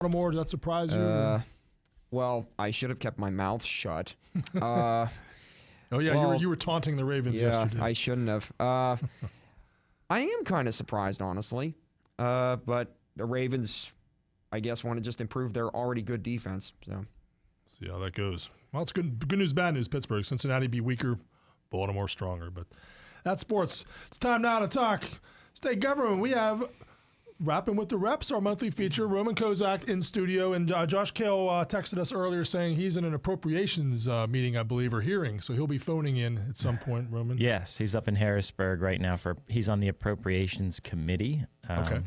Baltimore, did that surprise you? Well, I should have kept my mouth shut. Oh yeah, well, you were taunting the Ravens yesterday. I shouldn't have. I am kind of surprised, honestly. But the Ravens, I guess, want to just improve their already good defense. So, see how that goes. Well, it's good news, bad news. Pittsburgh, Cincinnati be weaker, Baltimore stronger. But that's sports. It's time now to talk state government. We have Rappin with the Reps, our monthly feature. Roman Kozak in studio, and Josh Kail texted us earlier saying he's in an appropriations meeting, I believe, or hearing, so he'll be phoning in at some point. Roman. Yes, he's up in Harrisburg right now. He's on the appropriations committee. Okay.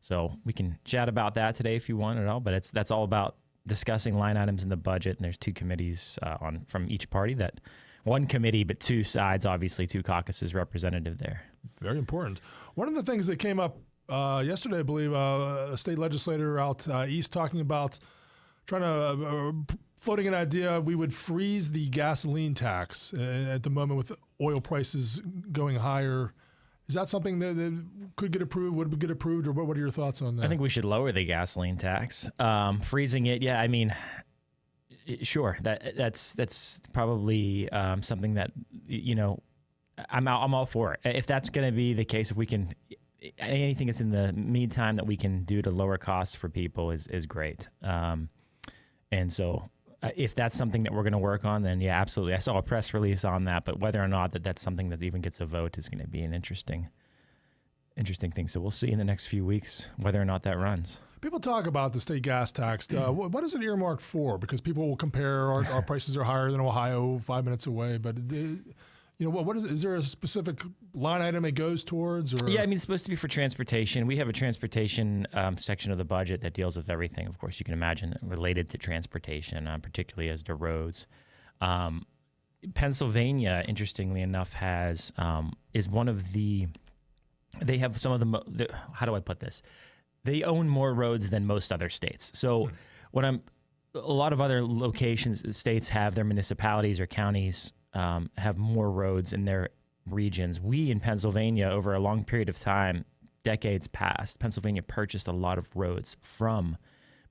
So we can chat about that today if you want at all. But that's all about discussing line items in the budget, and there's two committees from each party. One committee, but two sides, obviously two caucuses representative there. Very important. One of the things that came up yesterday, I believe, a state legislator out east talking about trying to floating an idea we would freeze the gasoline tax at the moment with oil prices going higher. Is that something that could get approved? Would it get approved, or what are your thoughts on that? I think we should lower the gasoline tax. Freezing it, yeah. I mean, sure. That's probably something that I'm all for it. If that's going to be the case, if we can. Anything that's in the meantime that we can do to lower costs for people is great. And so if that's something that we're going to work on, then yeah, absolutely. I saw a press release on that, but whether or not that's something that even gets a vote is going to be an interesting thing. So we'll see in the next few weeks whether or not that runs. People talk about the state gas tax. What is it earmarked for? Because people will compare our prices are higher than Ohio, 5 minutes away, but what is it? Is there a specific line item it goes towards? Or? Yeah, I mean, it's supposed to be for transportation. We have a transportation section of the budget that deals with everything, of course, you can imagine, related to transportation, particularly as to roads. Pennsylvania, interestingly enough, is one of they have some of the, how do I put this? They own more roads than most other states. So a lot of other states have their municipalities or counties have more roads in their regions. We in Pennsylvania, over a long period of time, decades past, Pennsylvania purchased a lot of roads from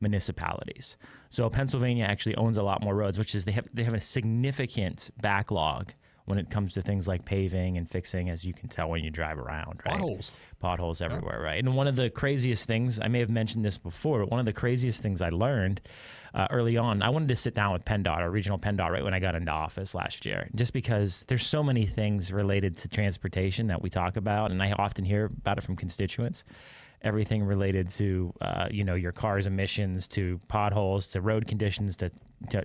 municipalities. So Pennsylvania actually owns a lot more roads, which is they have a significant backlog when it comes to things like paving and fixing, as you can tell when you drive around, right? Potholes everywhere, right? And one of the craziest things, I may have mentioned this before, but one of the craziest things I learned early on, I wanted to sit down with PennDOT, or Regional PennDOT, right when I got into office last year, just because there's so many things related to transportation that we talk about, and I often hear about it from constituents. Everything related to, your car's emissions, to potholes, to road conditions, to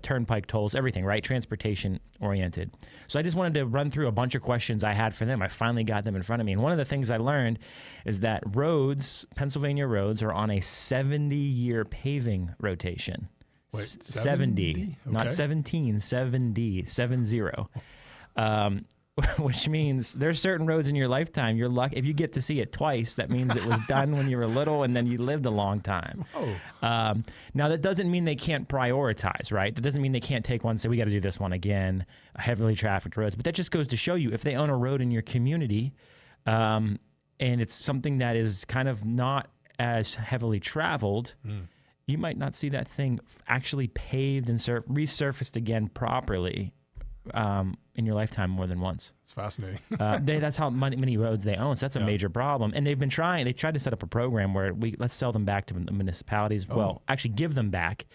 turnpike tolls, everything, right? Transportation oriented. So I just wanted to run through a bunch of questions I had for them. I finally got them in front of me. And one of the things I learned is that Pennsylvania roads are on a 70-year paving rotation. Wait, 70? Okay. Not 17, 70, 70. Which means there's certain roads in your lifetime, you're lucky if you get to see it twice. That means it was done when you were little, and then you lived a long time. Now that doesn't mean they can't prioritize, right? That doesn't mean they can't take one and say we got to do this one again, heavily trafficked roads. But that just goes to show you, if they own a road in your community, and it's something that is kind of not as heavily traveled, you might not see that thing actually paved and resurfaced again properly in your lifetime more than once. It's fascinating. That's how many roads they own. So that's a major problem. And they've been trying. They tried to set up a program where let's sell them back to the municipalities. Oh. Well, actually give them back.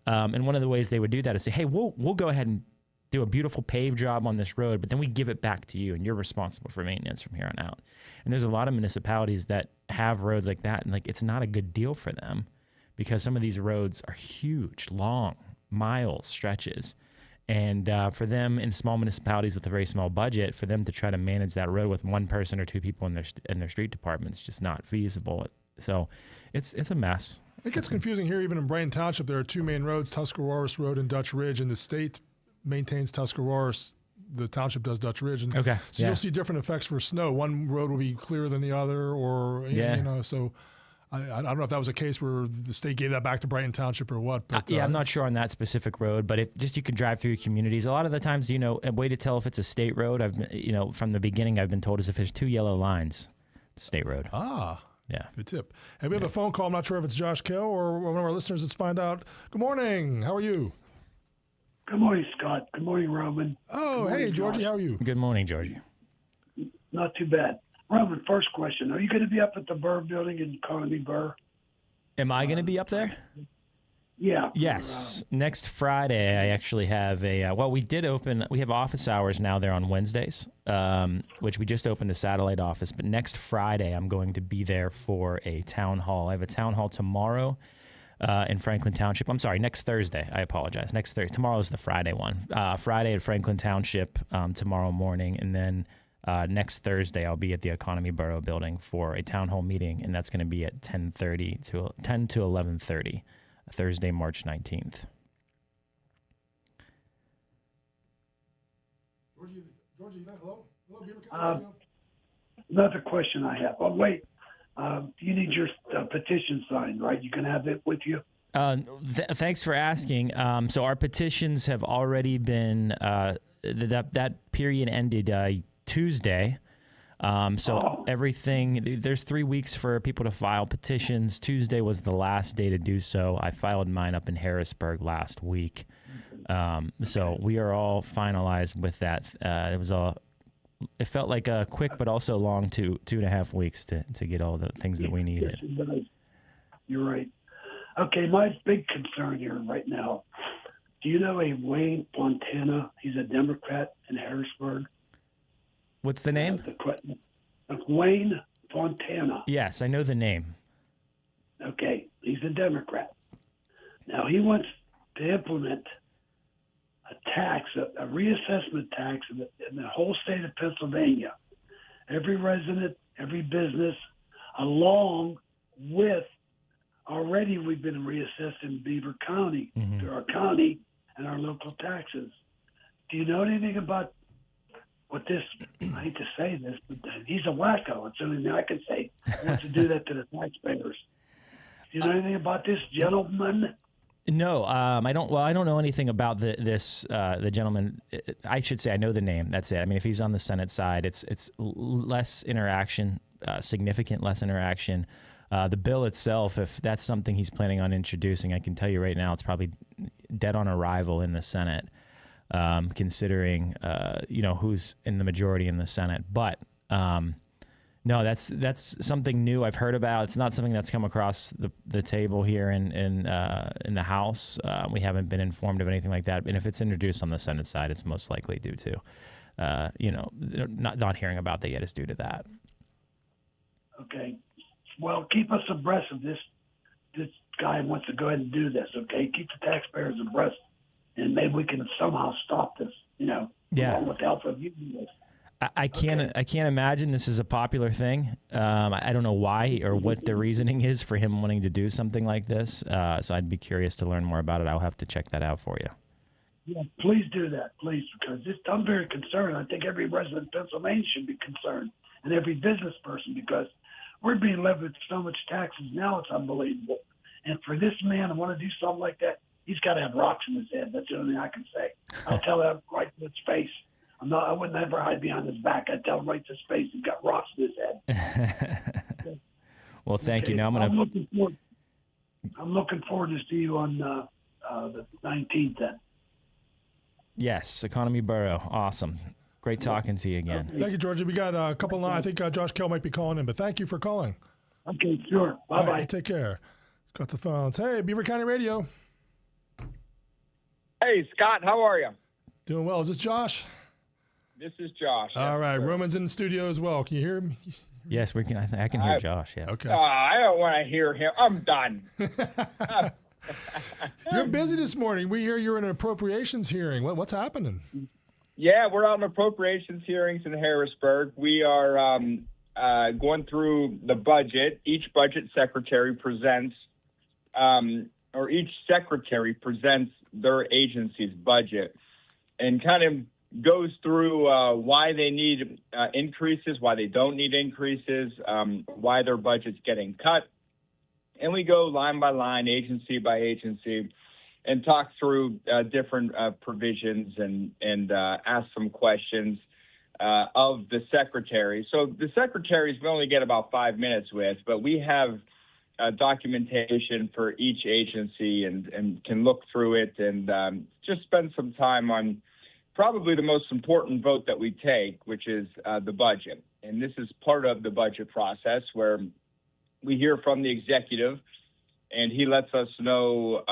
And one of the ways they would do that is say, hey, we'll go ahead and do a beautiful paved job on this road, but then we give it back to you, and you're responsible for maintenance from here on out. And there's a lot of municipalities that have roads like that, and it's not a good deal for them because some of these roads are huge, long, mile stretches. And for them in small municipalities with a very small budget, for them to try to manage that road with one person or two people in their street department is just not feasible. So it's a mess. It gets confusing here. Even in Brighton Township, there are two main roads, Tuscarawas Road and Dutch Ridge, and the state maintains Tuscarawas. The township does Dutch Ridge. And so you'll see different effects for snow. One road will be clearer than the other, or, so I don't know if that was a case where the state gave that back to Brighton Township or what. But, I'm not sure on that specific road, but you can drive through communities. A lot of the times, a way to tell if it's a state road, from the beginning, I've been told is if there's two yellow lines, it's a state road. Ah. Yeah. Good tip. And we have a phone call. I'm not sure if it's Josh Kail or one of our listeners. Let's find out. Good morning. How are you? Good morning, Scott. Good morning, Roman. Oh, morning, hey, Georgie. Josh. How are you? Good morning, Georgie. Not too bad. Roman, first question. Are you going to be up at the Burr building in Economy Burr? Am I going to be up there? Yeah. Yes. Next Friday, I actually have we have office hours now there on Wednesdays, which we just opened a satellite office. But next Friday, I'm going to be there for a town hall. I have a town hall tomorrow in Franklin Township. I'm sorry, next Thursday. I apologize. Next Thursday. Tomorrow's the Friday one. Friday at Franklin Township tomorrow morning. And then next Thursday, I'll be at the Economy Borough building for a town hall meeting. And that's going to be at 10 to 11:30. Thursday, March 19th. Georgie, hello? Another question I have. Oh, wait. You need your petition signed, right? You can have it with you? Thanks for asking. So our petitions have already been, that period ended Tuesday. Everything, there's 3 weeks for people to file petitions. Tuesday was the last day to do so. I filed mine up in Harrisburg last week. So we are all finalized with that. It felt like a quick but also long 2.5 weeks to get all the things that we needed. Yes, it does. You're right. Okay, my big concern here right now, do you know a Wayne Fontana? He's a Democrat in Harrisburg. What's the name? Wayne Fontana. Yes, I know the name. Okay, he's a Democrat. Now he wants to implement a tax, a reassessment tax in the whole state of Pennsylvania. Every resident, every business, along with already we've been reassessed in Beaver County through our county and our local taxes. Do you know anything about what this, I hate to say this, but he's a wacko. It's the only thing I can say. He wants to do that to the taxpayers. Do you know anything about this gentleman? No, I don't. Well, I don't know anything about the gentleman. I should say I know the name. That's it. I mean, if he's on the Senate side, it's less interaction, significant less interaction. The bill itself, if that's something he's planning on introducing, I can tell you right now, it's probably dead on arrival in the Senate. Considering who's in the majority in the Senate, but no, that's something new I've heard about. It's not something that's come across the table here in the House. We haven't been informed of anything like that. And if it's introduced on the Senate side, it's most likely due to not hearing about that yet is due to that. Okay, well, keep us abreast of this. This guy wants to go ahead and do this. Okay, keep the taxpayers abreast. And maybe we can somehow stop this, along with the help of you. I can't imagine this is a popular thing. I don't know why or what the reasoning is for him wanting to do something like this. So I'd be curious to learn more about it. I'll have to check that out for you. Yeah, please do that, please, because I'm very concerned. I think every resident of Pennsylvania should be concerned, and every business person, because we're being levied with so much taxes now, it's unbelievable. And for this man to want to do something like that, he's got to have rocks in his head. That's the only thing I can say. I'll tell that right to his face. I wouldn't ever hide behind his back. I'd tell him right to his face. He's got rocks in his head. Well, thank you. Now I'm looking forward to see you on the 19th then. Yes, Economy Borough. Awesome. Great talking to you again. Okay. Thank you, Georgie. We got a couple lines. I think Josh Kail might be calling in, but thank you for calling. Okay, sure. Bye-bye. All right, take care. Got the phones. Hey, Beaver County Radio. Hey, Scott, how are you? Doing well. Is this Josh? This is Josh. All right. Roman's in the studio as well. Can you hear him? Yes, we can. I can hear Josh. Yeah. Okay. I don't want to hear him. I'm done. You're busy this morning. We hear you're in an appropriations hearing. What's happening? Yeah, we're on appropriations hearings in Harrisburg. We are going through the budget. Each budget secretary presents, or each secretary presents their agency's budget and kind of goes through why they need increases, why they don't need increases, why their budget's getting cut. And we go line by line, agency by agency, and talk through different provisions and ask some questions. of the secretary. So the secretaries we only get about 5 minutes with, but we have documentation for each agency and can look through it and just spend some time on probably the most important vote that we take, which is the budget. And this is part of the budget process where we hear from the executive, and he lets us know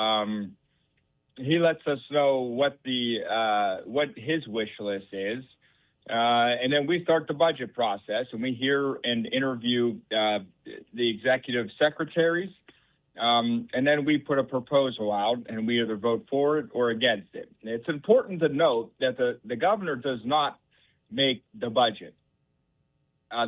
what his wish list is, and then we start the budget process, and we hear and interview the executive secretaries, and then we put a proposal out, and we either vote for it or against it. It's important to note that the governor does not make the budget.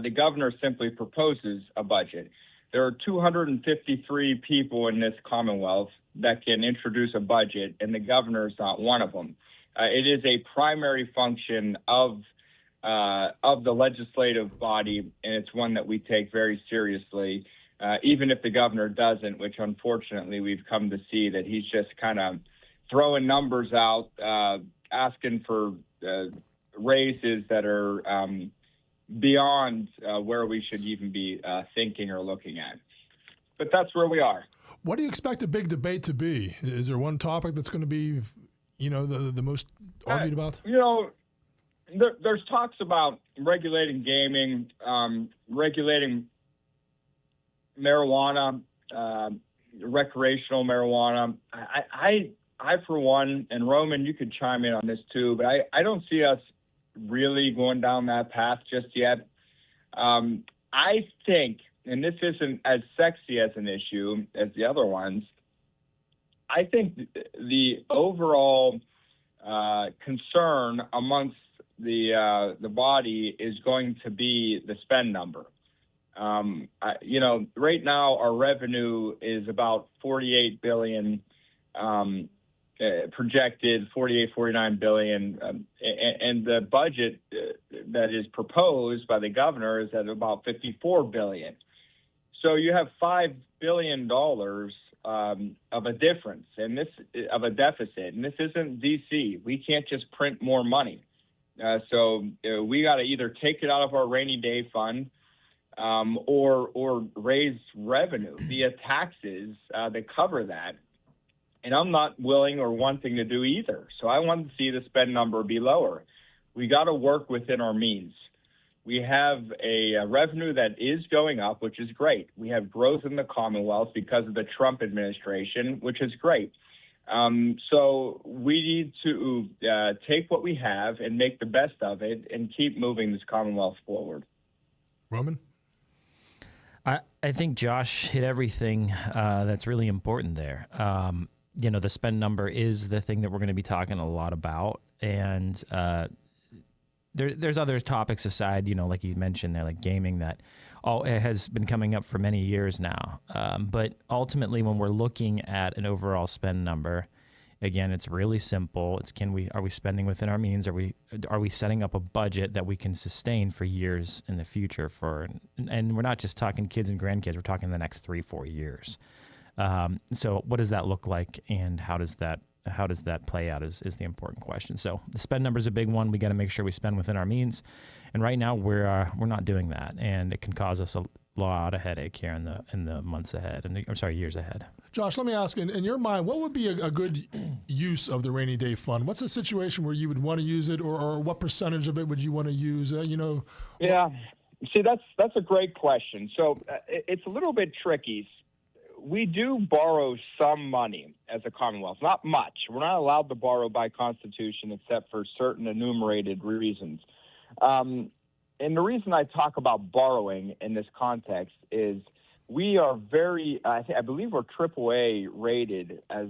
The governor simply proposes a budget. There are 253 people in this Commonwealth that can introduce a budget, and the governor is not one of them. It is a primary function of the legislative body, and it's one that we take very seriously, even if the governor doesn't, which unfortunately we've come to see that he's just kind of throwing numbers out, asking for raises that are beyond where we should even be thinking or looking at. But that's where we are. What do you expect a big debate to be? Is there one topic that's going to be, the most argued about? There's talks about regulating gaming, regulating marijuana, recreational marijuana. I for one, and Roman, you could chime in on this too, but I don't see us really going down that path just yet. I think, and this isn't as sexy as an issue as the other ones, I think the overall concern amongst the body is going to be the spend number. Right now our revenue is about $48 billion, projected 49 billion, and the budget that is proposed by the governor is at about 54 billion. So you have $5 billion of a difference, and this of a deficit, and this isn't DC. We can't just print more money. So we got to either take it out of our rainy day fund or raise revenue via taxes that cover that. And I'm not willing or wanting to do either. So I want to see the spend number be lower. We got to work within our means. We have a revenue that is going up, which is great. We have growth in the Commonwealth because of the Trump administration, which is great. So we need to take what we have and make the best of it and keep moving this Commonwealth forward. Roman? I think Josh hit everything that's really important there. The spend number is the thing that we're going to be talking a lot about. And there's other topics aside, like you mentioned there, like gaming, that it has been coming up for many years now. But ultimately, when we're looking at an overall spend number, again, it's really simple. It's are we spending within our means? Are we setting up a budget that we can sustain for years in the future? And we're not just talking kids and grandkids. We're talking the next 3-4 years. So what does that look like, and how does that play out is the important question. So the spend number is a big one. We got to make sure we spend within our means, and right now we're not doing that, and it can cause us a lot of headache here in the months ahead, years ahead. Josh, let me ask, in your mind, what would be a good use of the rainy day fund? What's a situation where you would want to use it, or what percentage of it would you want to use? Yeah, see, that's a great question. So it's a little bit tricky. We do borrow some money as a Commonwealth, not much. We're not allowed to borrow by Constitution except for certain enumerated reasons. And the reason I talk about borrowing in this context is we are I believe we're AAA rated as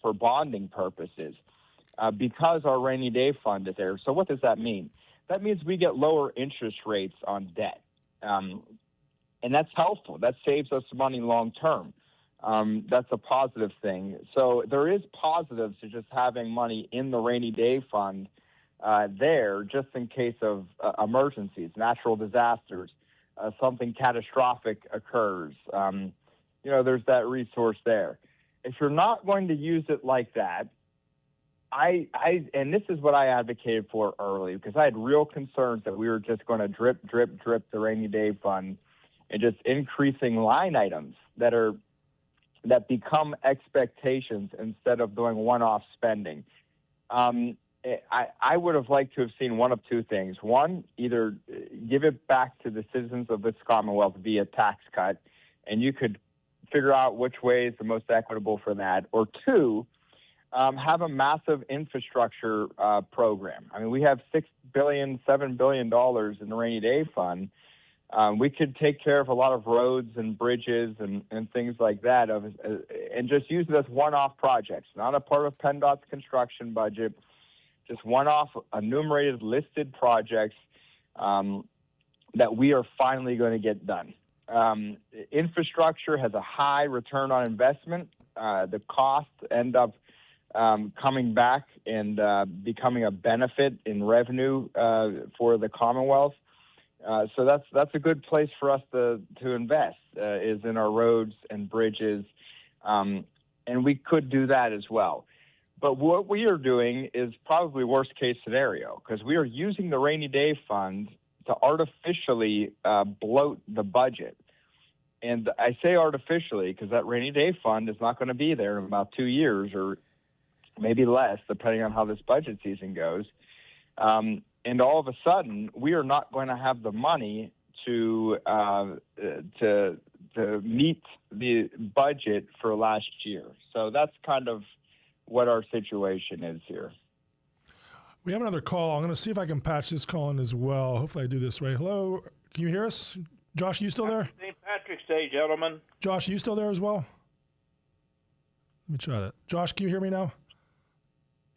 for bonding purposes because our rainy day fund is there. So what does that mean? That means we get lower interest rates on debt. And that's helpful. That saves us money long term. That's a positive thing. So there is positives to just having money in the rainy day fund there just in case of emergencies, natural disasters, something catastrophic occurs. There's that resource there. If you're not going to use it like that, and this is what I advocated for early, because I had real concerns that we were just going to drip the rainy day fund and just increasing line items that become expectations instead of doing one-off spending. I would have liked to have seen one of two things. One, either give it back to the citizens of this Commonwealth via tax cut, and you could figure out which way is the most equitable for that. Or two, have a massive infrastructure program. I mean, we have $6 billion, $7 billion in the rainy day fund. We could take care of a lot of roads and bridges and things like that, and just use it as one-off projects, not a part of PennDOT's construction budget, just one-off enumerated listed projects that we are finally going to get done. Infrastructure has a high return on investment. The costs end up coming back and becoming a benefit in revenue for the Commonwealth. So that's a good place for us to invest, is in our roads and bridges, and we could do that as well. But what we are doing is probably worst case scenario, because we are using the rainy day fund to artificially bloat the budget. And I say artificially because that rainy day fund is not going to be there in about 2 years or maybe less, depending on how this budget season goes. And all of a sudden, we are not going to have the money to meet the budget for last year. So that's kind of what our situation is here. We have another call. I'm going to see if I can patch this call in as well. Hopefully I do this right. Hello, can you hear us? Josh, are you still there? St. Patrick's Day, gentlemen. Josh, are you still there as well? Let me try that. Josh, can you hear me now?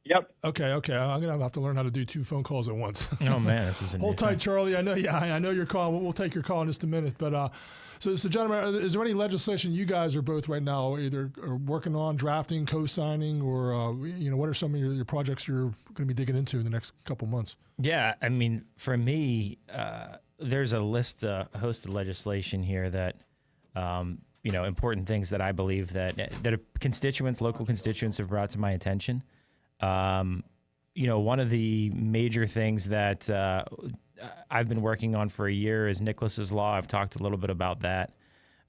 Yep. Okay. I'm gonna have to learn how to do 2 phone calls at once. Oh man, this is a Hold tight, Charlie. I know. Yeah, I know you're calling. We'll take your call in just a minute. But so gentlemen, is there any legislation you guys are both right now either are working on, drafting, co-signing, or what are some of your projects you're going to be digging into in the next couple months? Yeah, I mean, for me, there's a host of legislation here that, important things that I believe that local constituents have brought to my attention. One of the major things that I've been working on for a year is Nicholas's Law. I've talked a little bit about that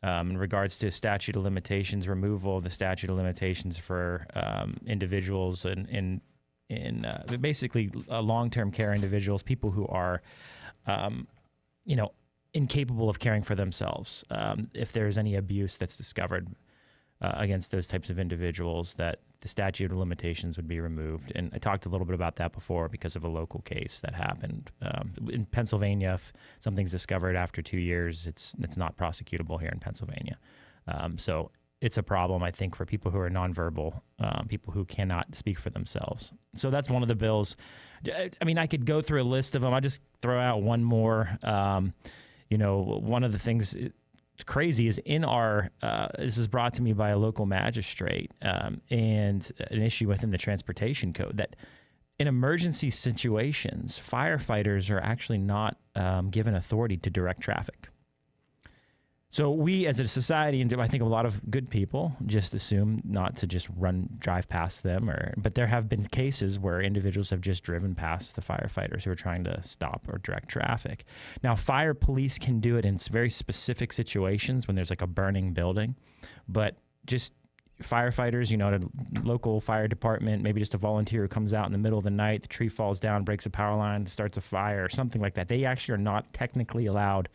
in regards to statute of limitations, removal of the statute of limitations for individuals in basically long-term care individuals, people who are, incapable of caring for themselves. If there's any abuse that's discovered against those types of individuals, that the statute of limitations would be removed. And I talked a little bit about that before because of a local case that happened. In Pennsylvania, if something's discovered after 2 years, it's not prosecutable here in Pennsylvania. So it's a problem, I think, for people who are nonverbal, people who cannot speak for themselves. So that's one of the bills. I mean, I could go through a list of them. I'll just throw out one more. One of the things crazy is in our this is brought to me by a local magistrate and an issue within the transportation code that in emergency situations, firefighters are actually not given authority to direct traffic. So we as a society, and I think a lot of good people just assume not to just drive past them, but there have been cases where individuals have just driven past the firefighters who are trying to stop or direct traffic. Now, fire police can do it in very specific situations when there's like a burning building, but just firefighters, at a local fire department, maybe just a volunteer who comes out in the middle of the night, the tree falls down, breaks a power line, starts a fire or something like that. They actually are not technically allowed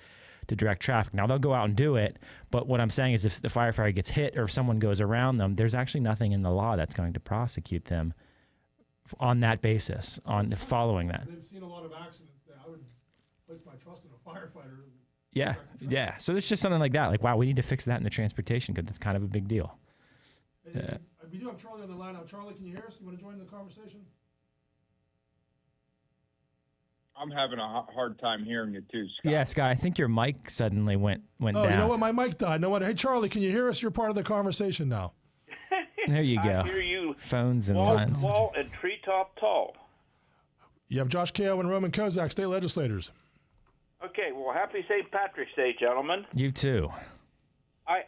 to direct traffic. Now, they'll go out and do it, but what I'm saying is if the firefighter gets hit or if someone goes around them, there's actually nothing in the law that's going to prosecute them on that basis, on following that. They've seen a lot of accidents that I would place my trust in a firefighter. Yeah. So it's just something like that. Like, wow, we need to fix that in the transportation code. That's kind of a big deal. We do have Charlie on the line now. Charlie, can you hear us? You want to join the conversation? I'm having a hard time hearing you too, Scott. Yeah, Scott, I think your mic suddenly went down. Oh, you know what? My mic died. Hey, Charlie, can you hear us? You're part of the conversation now. There you go. I hear you. Phones and lines. Wall and treetop tall. You have Josh Kail and Roman Kozak, state legislators. Okay, well, happy St. Patrick's Day, gentlemen. You too. I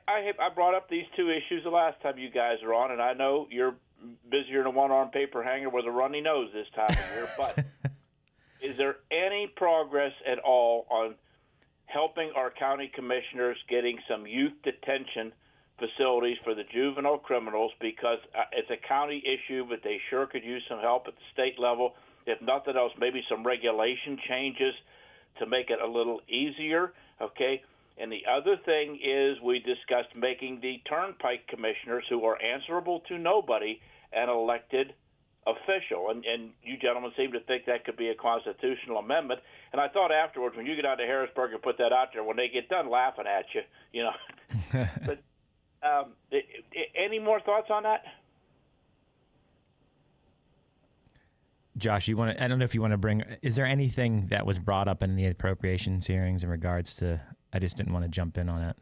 brought up these two issues the last time you guys were on, and I know you're busier than a one-armed paper hanger with a runny nose this time of year. But is there any progress at all on helping our county commissioners getting some youth detention facilities for the juvenile criminals? Because it's a county issue, but they sure could use some help at the state level. If nothing else, maybe some regulation changes to make it a little easier, okay? And the other thing is we discussed making the turnpike commissioners, who are answerable to nobody, an elected official. And you gentlemen seem to think that could be a constitutional amendment. And I thought afterwards, when you get out to Harrisburg and put that out there, when they get done laughing at you, you know. But any more thoughts on that? Josh, I don't know if you want to bring, is there anything that was brought up in the appropriations hearings in regards to, I just didn't want to jump in on it.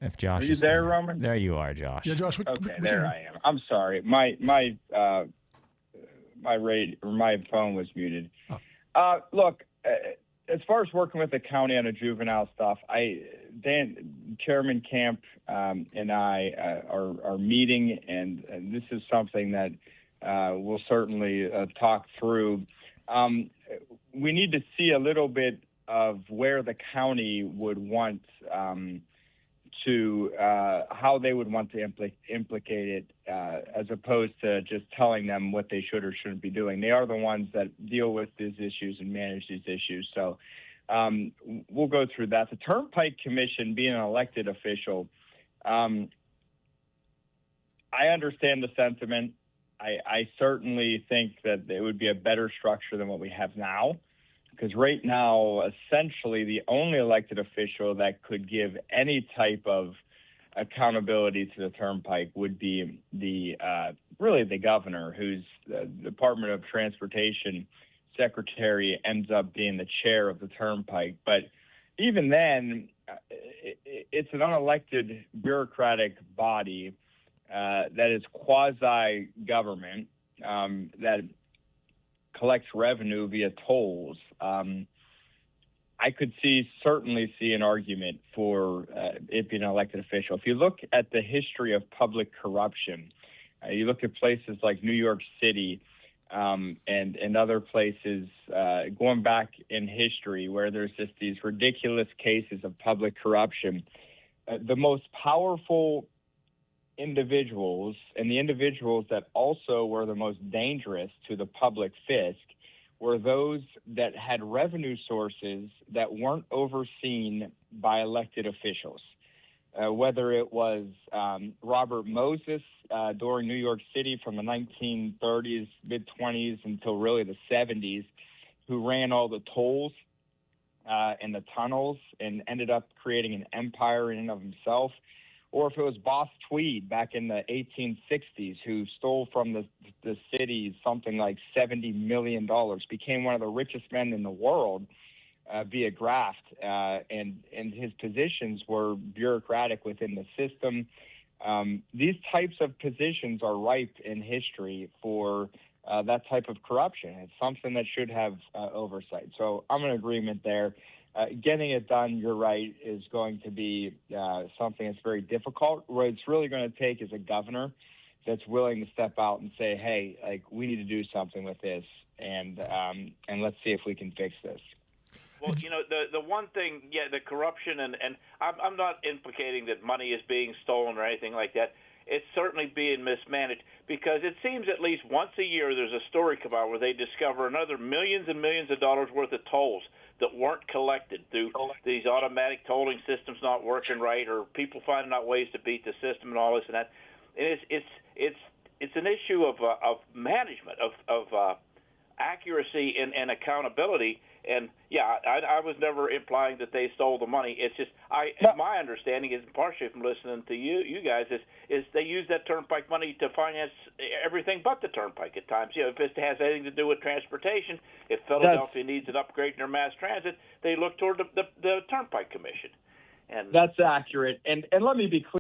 If Josh Are you is there, still, Roman? There you are, Josh. Yeah, Josh. Okay, there I am. I'm sorry. My phone was muted. Oh. Look, as far as working with the county on the juvenile stuff, Chairman Camp and I are meeting, and this is something that we'll certainly talk through. We need to see a little bit of where the county would want how they would want to implicate it, as opposed to just telling them what they should or shouldn't be doing. They are the ones that deal with these issues and manage these issues. So we'll go through that. The Turnpike Commission, being an elected official, I understand the sentiment. I certainly think that it would be a better structure than what we have now, because right now, essentially, the only elected official that could give any type of accountability to the Turnpike would be really the governor, who's the Department of Transportation secretary, ends up being the chair of the Turnpike. But even then, it's an unelected bureaucratic body that is quasi-government, that collects revenue via tolls. I could certainly see an argument for it being an elected official. If you look at the history of public corruption, you look at places like New York City and other places going back in history where there's just these ridiculous cases of public corruption, the most powerful individuals, and the individuals that also were the most dangerous to the public fisc, were those that had revenue sources that weren't overseen by elected officials. Whether it was Robert Moses during New York City from the 1930s, mid-20s until really the 70s, who ran all the tolls and the tunnels and ended up creating an empire in and of himself, or if it was Boss Tweed back in the 1860s, who stole from the city something like $70 million, became one of the richest men in the world via graft, and his positions were bureaucratic within the system. These types of positions are ripe in history for that type of corruption. It's something that should have oversight. So I'm in agreement there. Getting it done, you're right, is going to be something that's very difficult. What it's really going to take is a governor that's willing to step out and say, hey, like, we need to do something with this, and let's see if we can fix this. Well, you know, the one thing, the corruption, and I'm not implicating that money is being stolen or anything like that. It's certainly being mismanaged, because it seems at least once a year there's a story come out where they discover another millions and millions of dollars worth of tolls that weren't collected through these automatic tolling systems not working right, or people finding out ways to beat the system and all this and that. And it's an issue of management, of accuracy and accountability. And I was never implying that they stole the money. It's just my understanding is, partially from listening to you guys, is they use that Turnpike money to finance everything but the Turnpike at times. You know, if it has anything to do with transportation, if Philadelphia needs an upgrade in their mass transit, they look toward the Turnpike Commission. And that's accurate. And let me be clear.